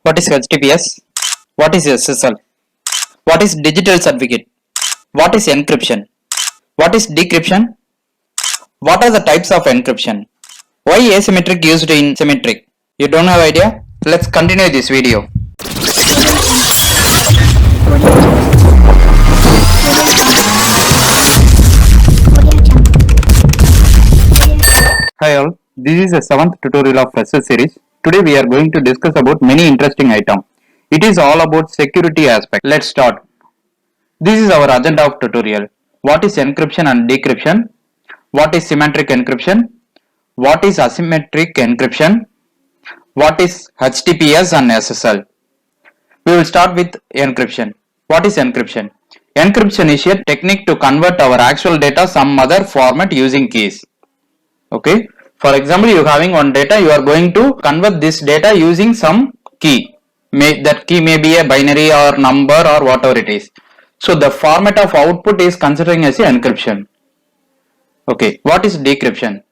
What is HTTPS? What is SSL? What is digital certificate? What is encryption? What is decryption? What are the types of encryption? Why asymmetric used in symmetric? You don't have idea? Let's continue this video. Hi all, this is the 7th tutorial of Fresher series. Today we are going to discuss about many interesting items. It is all about security aspect. Let's start. This is our agenda of tutorial. What is encryption and decryption? What is symmetric encryption? What is asymmetric encryption? What is HTTPS and SSL? We will start with encryption. What is encryption? Encryption is a technique to convert our actual data some other format using keys. Okay. For example, you having one data, you are going to convert this data using some key. That key may be a binary or number or whatever it is. So the format of output is considering as a encryption. Okay. What is decryption?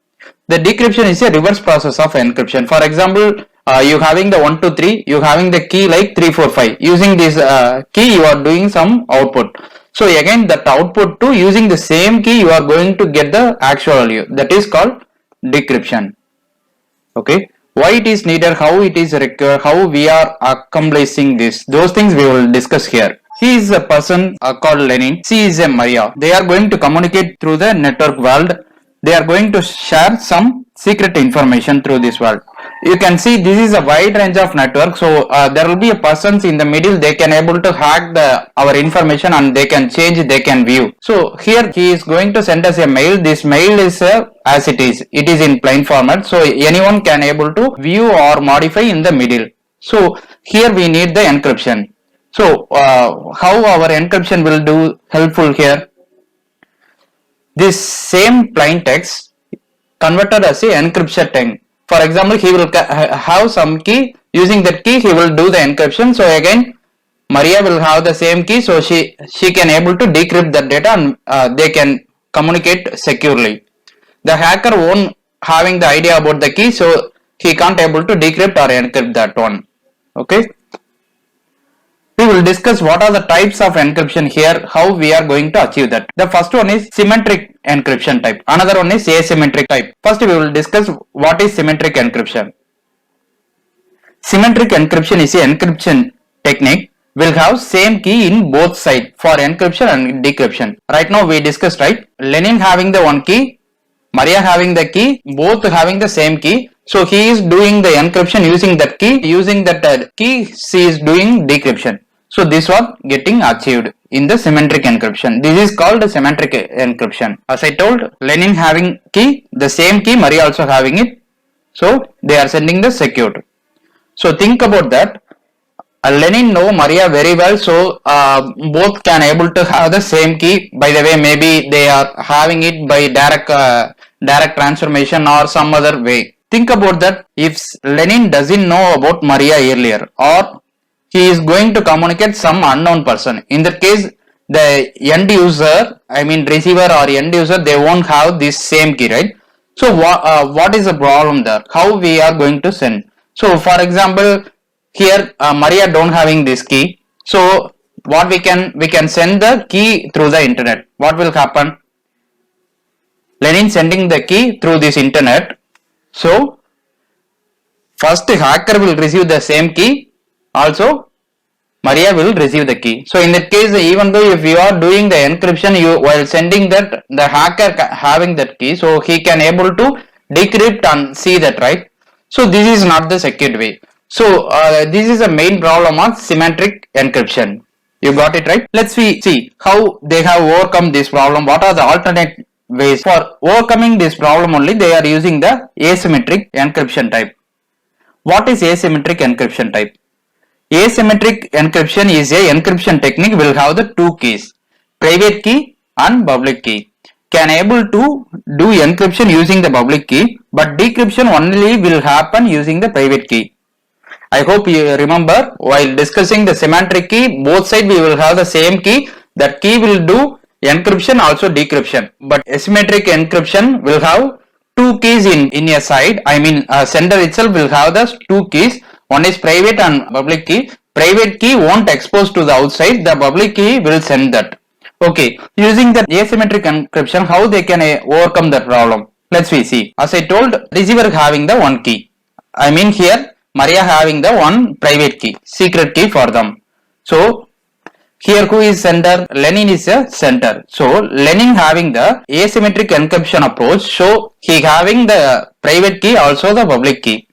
The decryption is a reverse process of encryption. For example, you having the 1, 2, 3, you having the key like 3, 4, 5. Using this key, you are doing some output. So again, that output to using the same key, you are going to get the actual value. That is called decryption. Okay. Why it is needed, how it is required, how we are accomplishing this. Those things we will discuss here. He is a person called Lenin. She is a Maria. They are going to communicate through the network world. They are going to share some secret information through this world. You can see this is a wide range of network. So there will be a persons in the middle. They can able to hack our information and they can change, they can view. So here he is going to send us a mail. This mail is as it is. It is in plain format. So anyone can able to view or modify in the middle. So here we need the encryption. So how our encryption will do helpful here? This same plain text converted as a encryption thing. For example, he will have some key. Using that key, he will do the encryption. So again, Maria will have the same key. So she can able to decrypt that data and they can communicate securely. The hacker won't having the idea about the key. So he can't able to decrypt or encrypt that one. Okay. We will discuss what are the types of encryption here, how we are going to achieve that. The first one is symmetric encryption type. Another one is asymmetric type. First we will discuss what is symmetric encryption. Symmetric encryption is an encryption technique will have same key in both sides for encryption and decryption. Right now we discussed, right? Lenin having the one key, Maria having the key, both having the same key. So he is doing the encryption using that key. Using that key, she is doing decryption. So this was getting achieved in the symmetric encryption. This is called symmetric encryption. As I told, Lenin having key, the same key, Maria also having it. So they are sending the secured. So think about that. Lenin know Maria very well. So both can able to have the same key. By the way, maybe they are having it by direct transformation or some other way. Think about that. If Lenin doesn't know about Maria earlier, or he is going to communicate some unknown person. In that case, the end user, I mean receiver or end user, they won't have this same key, right? So what is the problem there? How we are going to send? So for example, here Maria don't having this key. So what we can send the key through the internet. What will happen? Lenin sending the key through this internet. So first hacker will receive the same key. Also Maria will receive the key. So in that case, even though if you are doing the encryption, while sending that, the hacker having that key, so he can able to decrypt and see that, right? So this is not the secured way. So this is a main problem of symmetric encryption. You got it, right? Let's see how they have overcome this problem. What are the alternate ways for overcoming this problem? Only they are using the asymmetric encryption type. What is asymmetric encryption type? Asymmetric encryption is a encryption technique will have the two keys, private key and public key. Can able to do encryption using the public key, but decryption only will happen using the private key. I hope you remember while discussing the symmetric key, both sides we will have the same key. That key will do encryption also decryption, but asymmetric encryption will have two keys in a side. I mean sender itself will have the two keys. One is private and public key. Private key won't expose to the outside, the public key will send that. Okay, using the asymmetric encryption, how they can overcome that problem? Let's see. As I told, receiver having the one key. I mean here, Maria having the one private key, secret key for them. So here who is sender? Lenin is a sender. So Lenin having the asymmetric encryption approach. So he having the private key, also the public key.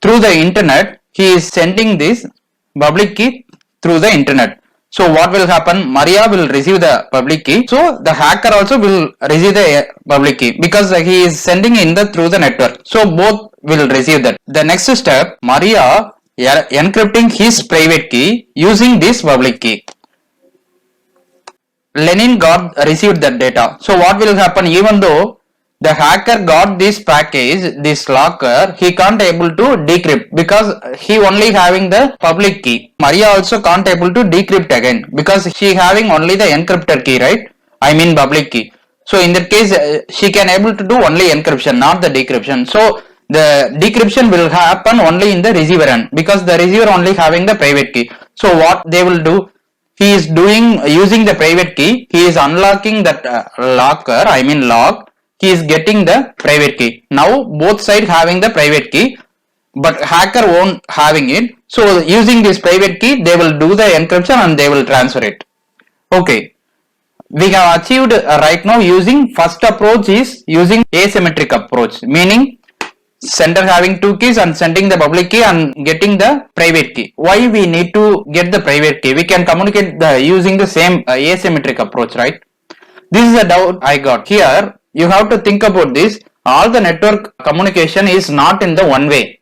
Through the internet, he is sending this public key through the internet. So what will happen? Maria will receive the public key. So the hacker also will receive the public key because he is sending in the through the network. So both will receive that. The next step, Maria encrypting his private key using this public key. Lenin received that data. So what will happen? Even though the hacker got this package, this locker, he can't able to decrypt because he only having the public key. Maria also can't able to decrypt again because she having only the encrypted key, right? I mean public key. So in that case, she can able to do only encryption, not the decryption. So the decryption will happen only in the receiver end because the receiver only having the private key. So what they will do? He is doing using the private key. He is unlocking that locker. I mean lock. He is getting the private key. Now both sides having the private key, but hacker won't having it. So using this private key, they will do the encryption and they will transfer it. Okay, we have achieved right now using first approach is using asymmetric approach, meaning sender having two keys and sending the public key and getting the private key. Why we need to get the private key? We can communicate using the same asymmetric approach, right? This is a doubt I got. Here you have to think about this. All the network communication is not in the one way.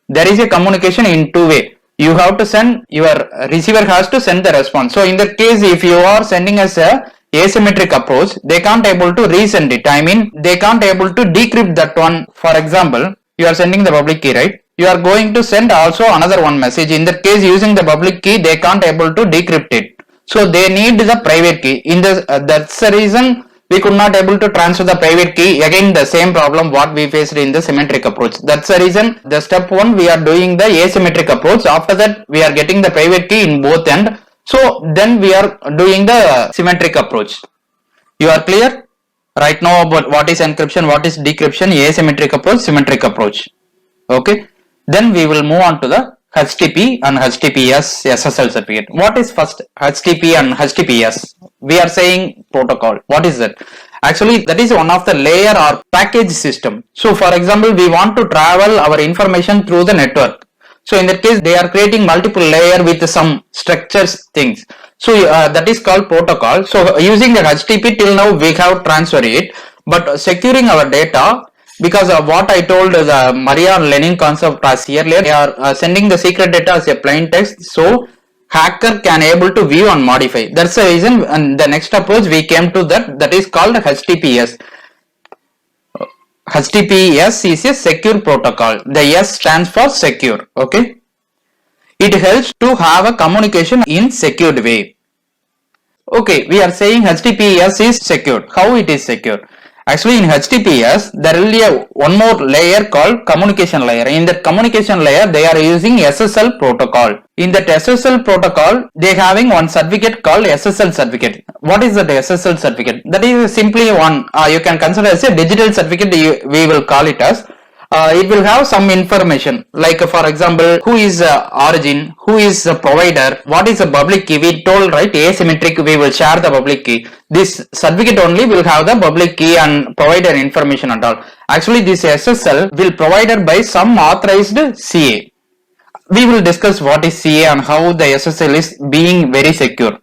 There is a communication in two way. You have to send, your receiver has to send the response. So in that case, if you are sending us a asymmetric approach, they can't able to resend it. I mean, they can't able to decrypt that one. For example, you are sending the public key, right? You are going to send also another one message. In that case, using the public key, they can't able to decrypt it. So they need the private key. In the that's the reason we could not able to transfer the private key. Again, the same problem what we faced in the symmetric approach. That's the reason the step one we are doing the asymmetric approach. After that, we are getting the private key in both end. So then we are doing the symmetric approach. You are clear right now about what is encryption, what is decryption, asymmetric approach, symmetric approach. Okay. Then we will move on to the HTTP and HTTPS SSL certificate. What is first HTTP and HTTPS? We are saying protocol. What is that? Actually, that is one of the layer or package system. So for example, we want to travel our information through the network. So in that case, they are creating multiple layer with some structures things. So that is called protocol. So using the HTTP till now we have transferred it, but securing our data, because of what I told the Maria and Lenin concept as earlier, they are sending the secret data as a plain text. So hacker can able to view and modify. That's the reason. And the next approach we came to that is called HTTPS. HTTPS is a secure protocol. The S stands for secure. Okay. It helps to have a communication in secured way. Okay, we are saying HTTPS is secure. How it is secure? Actually, in HTTPS, there will be one more layer called communication layer. In that communication layer, they are using SSL protocol. In that SSL protocol, they are having one certificate called SSL certificate. What is that SSL certificate? That is simply one, you can consider as a digital certificate, we will call it as. It will have some information like for example, who is origin, who is the provider, what is the public key. We told, right, asymmetric, we will share the public key. This certificate only will have the public key and provider information and all. Actually, this SSL will provided by some authorized CA. We will discuss what is CA and how the SSL is being very secure.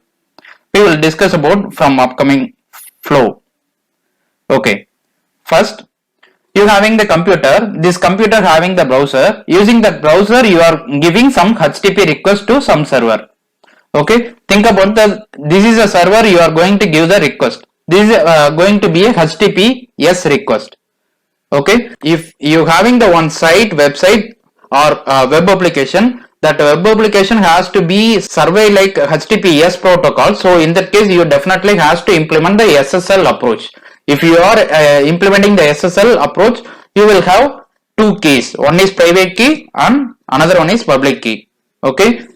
We will discuss about from upcoming flow. Okay, first, you having the computer, this computer having the browser. Using that browser, you are giving some HTTP request to some server. Okay, think about this is a server, you are going to give the request. This is going to be a HTTPS request. Okay, if you having the one site, website or web application, that web application has to be survey like HTTPS protocol. So in that case, you definitely has to implement the SSL approach. If you are implementing the SSL approach, you will have two keys. One is private key and another one is public key. Okay.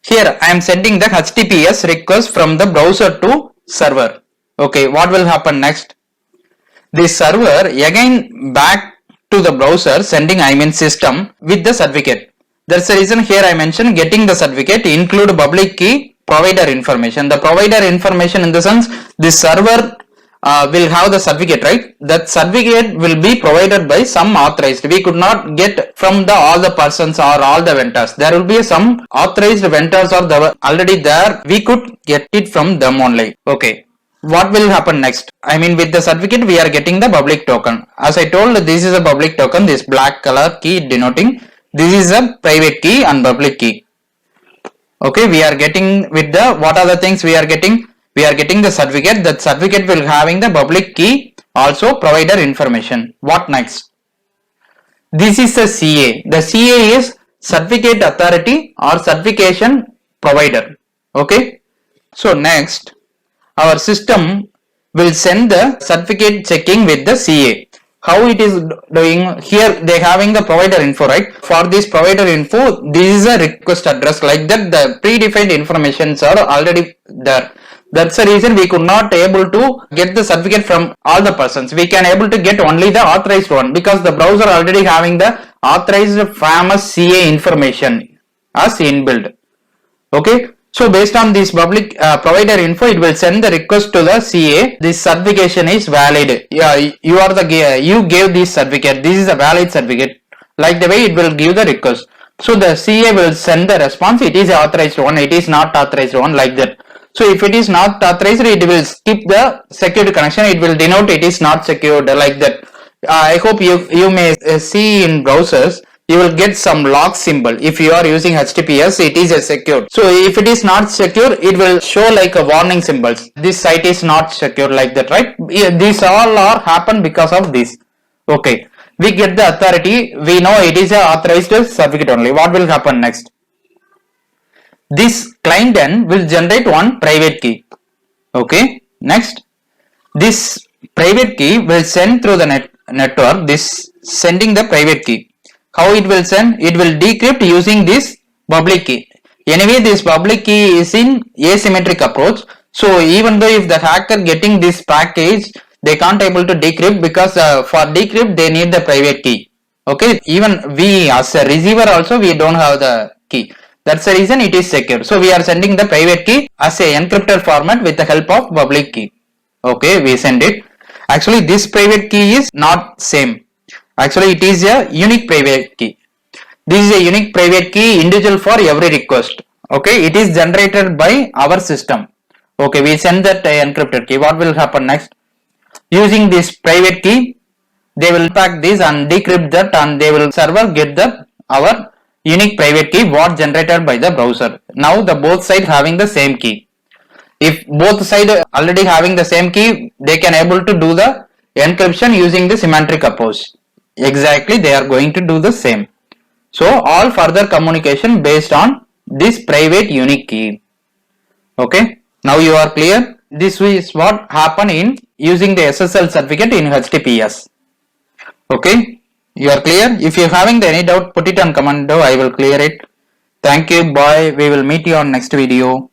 Here I am sending the HTTPS request from the browser to server. Okay, what will happen next? The server again back to the browser sending system with the certificate. That's the reason here I mentioned getting the certificate include public key provider information. The provider information in the sense the server will have the certificate, right? That certificate will be provided by some authorized. We could not get from the all the persons or all the vendors. There will be some authorized vendors or the already there. We could get it from them only. Okay. What will happen next? I mean, with the certificate, we are getting the public token. As I told, this is a public token, this black color key denoting this is a private key and public key. Okay, we are getting with the, what are the things we are getting? We are getting the certificate. That certificate will having the public key, also provider information. What next? This is the CA. The CA is certificate authority or certification provider. Okay. So next, our system will send the certificate checking with the CA. How it is doing here, they having the provider info, right? For this provider info, this is a request address, like that the predefined informations are already there. That's the reason we could not able to get the certificate from all the persons. We can able to get only the authorized one because the browser already having the authorized famous CA information as inbuilt. Okay. So based on this public provider info, it will send the request to the CA. This certification is valid. Yeah, you are the you gave this certificate. This is a valid certificate. Like the way it will give the request. So the CA will send the response. It is authorized one. It is not authorized one, like that. So if it is not authorized, it will skip the secured connection. It will denote it is not secured, like that. I hope you may see in browsers. You will get some lock symbol. If you are using HTTPS, it is a secure. So if it is not secure, it will show like a warning symbols. This site is not secure, like that, right? These all are happen because of this. Okay. We get the authority. We know it is a authorized certificate only. What will happen next? This client then will generate one private key. Okay. Next, this private key will send through the network. This sending the private key. How it will send? It will decrypt using this public key. Anyway, this public key is in asymmetric approach. So even though if the hacker getting this package, they can't able to decrypt because for decrypt they need the private key. Okay, even we as a receiver also we don't have the key. That's the reason it is secure. So we are sending the private key as a encrypted format with the help of public key. Okay, we send it. Actually, this private key is not same. Actually, it is a unique private key. This is a unique private key individual for every request. Okay, it is generated by our system. Okay, we send that encrypted key. What will happen next? Using this private key, they will pack this and decrypt that, and they will server get the our unique private key what generated by the browser. Now the both sides having the same key. If both sides already having the same key, they can able to do the encryption using the symmetric approach. Exactly, they are going to do the same. So all further communication based on this private unique key. Okay, now you are clear. This is what happened in using the SSL certificate in HTTPS. Okay, you are clear. If you are having any doubt, put it on comment below. I will clear it. Thank you. Bye. We will meet you on next video.